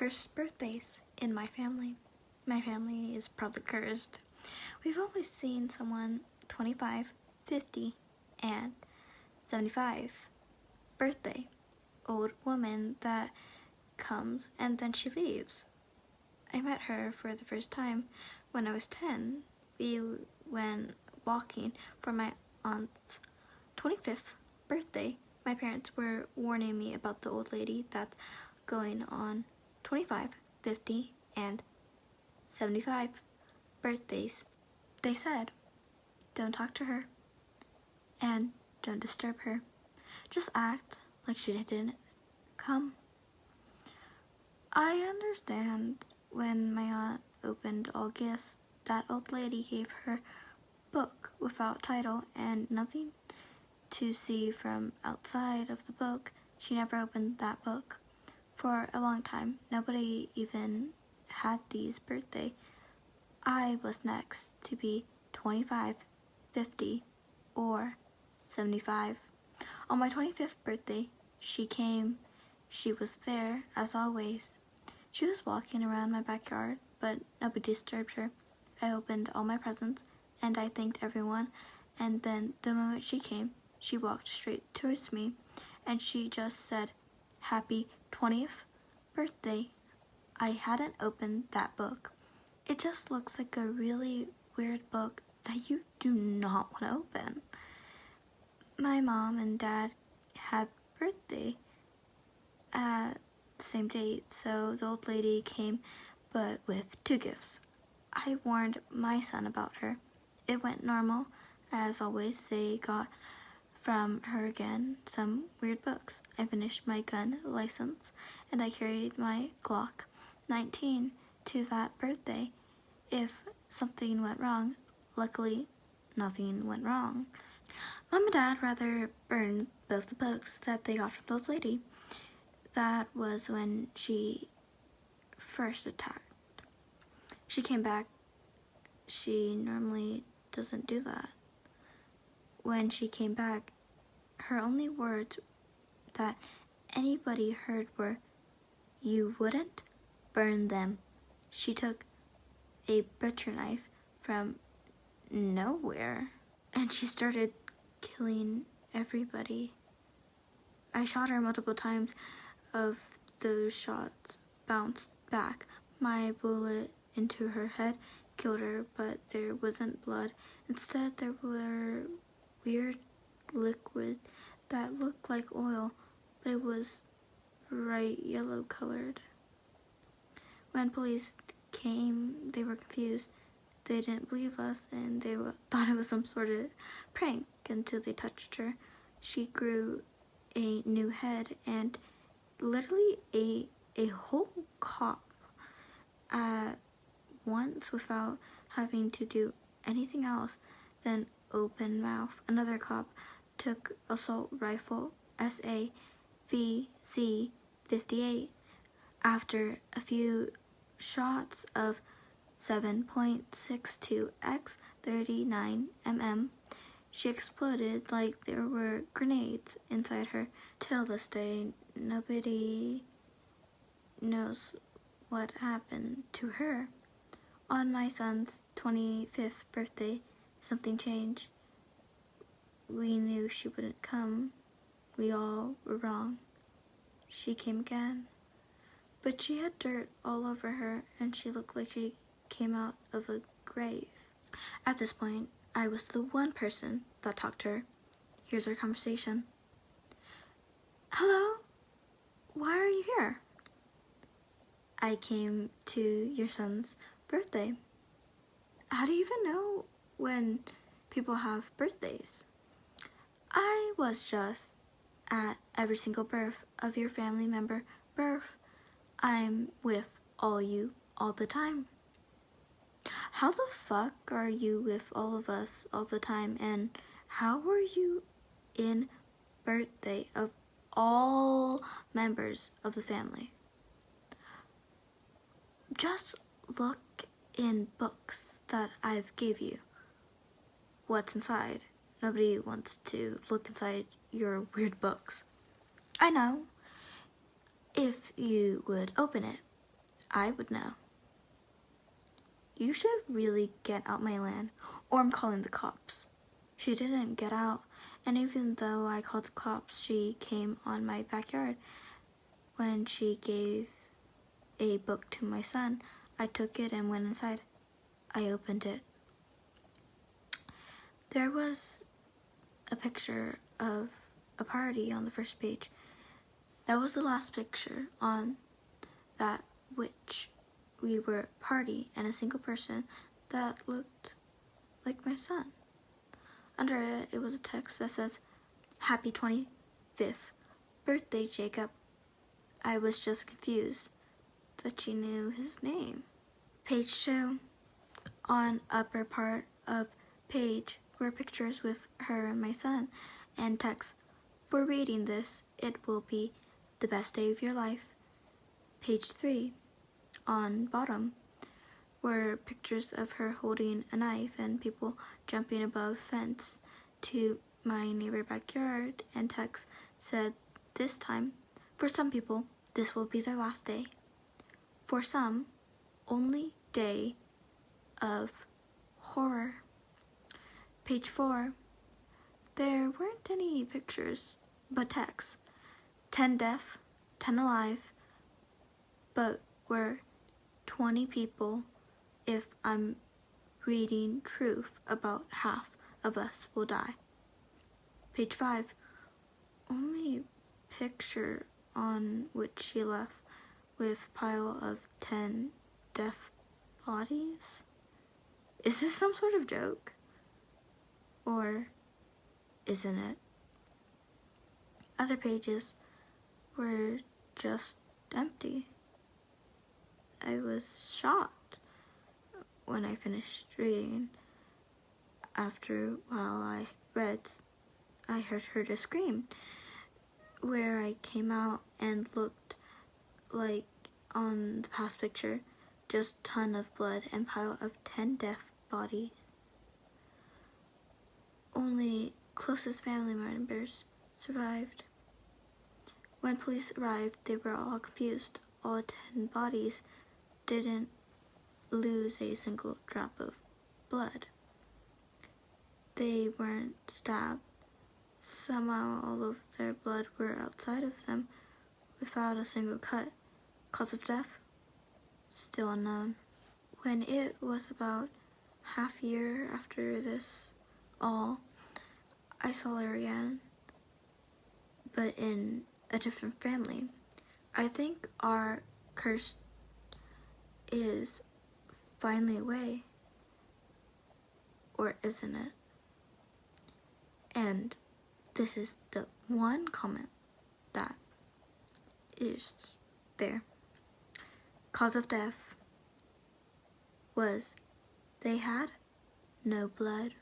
Cursed birthdays in my family. My family is probably cursed. We've always seen someone 25, 50, and 75 birthday. Old woman that comes and then she leaves. I met her for the first time when I was 10. We went walking for my aunt's 25th birthday. My parents were warning me about the old lady that's going on 25, 50, and 75 birthdays. They said, don't talk to her and don't disturb her. Just act like she didn't come. I understand when my aunt opened all gifts, that old lady gave her book without title and nothing to see from outside of the book. She never opened that book. For a long time, nobody even had Dee's birthday. I was next to be 25, 50, or 75. On my 25th birthday, she came. She was there, as always. She was walking around my backyard, but nobody disturbed her. I opened all my presents, and I thanked everyone, and then the moment she came, she walked straight towards me, and she just said, "Happy 20th birthday." I hadn't opened that book. It just looks like a really weird book that you do not want to open. My mom and dad had birthday at the same date, so the old lady came, but with 2 gifts. I warned my son about her. It went normal. As always, they got from her again some weird books. I finished my gun license, and I carried my Glock 19 to that birthday. If something went wrong, luckily nothing went wrong. Mom and Dad rather burned both the books that they got from the old lady. That was when she first attacked. She came back. She normally doesn't do that. When she came back, her only words that anybody heard were, "You wouldn't burn them." She took a butcher knife from nowhere and she started killing everybody. I shot her multiple times. Of those shots bounced back. My bullet into her head killed her, but there wasn't blood. Instead, there were weird liquid that looked like oil, but it was bright yellow colored. When police came, they were confused. They didn't believe us, and they thought it was some sort of prank until they touched her. She grew a new head and literally a whole cop at once without having to do anything else than open mouth. Another cop took assault rifle SAVZ-58. After a few shots of 7.62x 39mm, she exploded like there were grenades inside her. Till this day, nobody knows what happened to her. On my son's 25th birthday, something changed. We knew she wouldn't come. We all were wrong. She came again. But she had dirt all over her, and she looked like she came out of a grave. At this point, I was the one person that talked to her. Here's our conversation. "Hello? Why are you here?" "I came to your son's birthday." "How do you even know when people have birthdays?" "I was just at every single birth of your family member birth. I'm with all you all the time." "How the fuck are you with all of us all the time, and how were you in birthday of all members of the family?" "Just look in books that I've gave you. What's inside? Nobody wants to look inside your weird books." "I know. If you would open it." I would know. You should really get out my land, or I'm calling the cops. She didn't get out, and even though I called the cops, she came on my backyard. When she gave a book to my son, I took it and went inside. I opened it. There was a picture of a party on the first page. That was the last picture on that which we were a party and a single person that looked like my son. Under it, it was a text that says, "Happy 25th birthday, Jacob." I was just confused that she knew his name. Page 2. On upper part of page were pictures with her and my son, and text, "For reading this, it will be the best day of your life." Page 3. On bottom were pictures of her holding a knife and people jumping above fence to my neighbor backyard, and text said, "This time, for some people, this will be their last day. For some, only day of horror." Page 4. There weren't any pictures, but text. 10 deaf, 10 alive, but we're 20 people. If I'm reading truth, about half of us will die. Page 5. Only picture on which she left with pile of 10 deaf bodies. Is this some sort of joke? Or isn't it? Other pages were just empty. I was shocked when I finished reading. After while I read, I heard her scream, where I came out and looked like on the past picture, just ton of blood and pile of 10 deaf bodies. Only closest family members survived. When police arrived, they were all confused. All 10 bodies didn't lose a single drop of blood. They weren't stabbed. Somehow all of their blood were outside of them without a single cut. Cause of death? Still unknown. When it was about half year after this all, I saw her again, but in a different family. I think our curse is finally away, or isn't it? And this is the one comment that is there. Cause of death was they had no blood.